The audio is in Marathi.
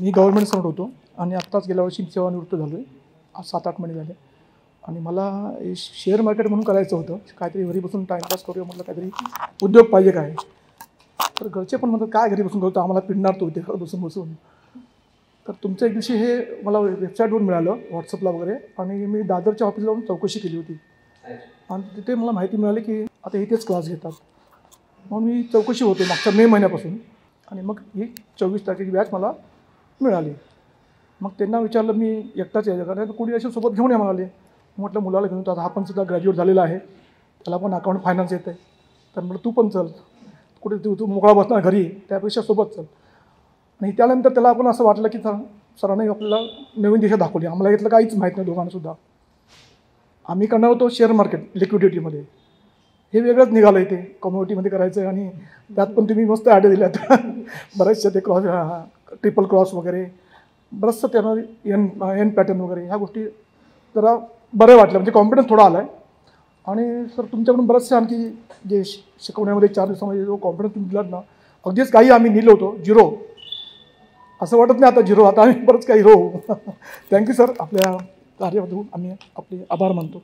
मी गव्हर्नमेंट सर्व्हंट होतो आणि आत्ताच गेल्या वर्षी सेवानिवृत्त झालो आहे. आज 7-8 महिने झाले आणि मला शेअर मार्केट म्हणून करायचं होतं. काहीतरी घरी बसून टाईमपास करूया म्हटलं, काहीतरी उद्योग पाहिजे काय. तर घरचे पण म्हणतात काय घरी बसून करतो, आम्हाला पिडणार तो ते बसून बसून. तर तुमच्या एक दिवशी हे मला वेबसाईटवरून मिळालं, व्हॉट्सअपला वगैरे, आणि मी दादरच्या ऑफिसला जाऊन चौकशी केली होती आणि तिथे मला माहिती मिळाली की आता इथेच क्लास घेतात. मग मी चौकशी होते मागच्या मे महिन्यापासून आणि मग ही 24 तारखेची बॅच मला मिळाली. मग त्यांना विचारलं, मी एकटाच यायचं कारण कोणी असे सोबत घेऊन या म्हणाले. म्हटलं मुलाला घेऊन, आता हा पण सुद्धा ग्रॅज्युएट झालेला आहे, त्याला पण अकाउंट फायनान्स येतं आहे, तर म्हटलं तू पण चल, कुठे तू मोकळा बसणार घरी, त्यापेक्षा सोबत चल. आणि त्यानंतर त्याला आपण असं वाटलं की सरांनी आपल्याला नवीन दिशा दाखवली. आम्हाला इथलं काहीच माहीत नाही दोघांनासुद्धा. आम्ही करणार होतो शेअर मार्केट लिक्विडिटीमध्ये, हे वेगळंच निघालं आहे, ते कम्युनिटीमध्ये करायचं आहे. आणि त्यात पण तुम्ही मस्त आयडिया दिल्यात बरेचसे, ते ट्रिपल क्रॉस वगैरे बरंचसं त्यांना एन पॅटर्न वगैरे ह्या गोष्टी जरा बरं वाटलं, म्हणजे कॉन्फिडन्स थोडा आला आहे. आणि सर तुमच्याकडून बरेचसे आणखी जे शिकवण्यामध्ये 4 दिवसामध्ये जो कॉन्फिडन्स तुम्ही दिलात ना, अगदीच काही आम्ही निलं होतो झिरो, असं वाटत नाही आता झिरो, आता आम्ही बरंच काही हिरो. थँक्यू सर, आपल्या कार्याबद्दल आम्ही आपले आभार मानतो.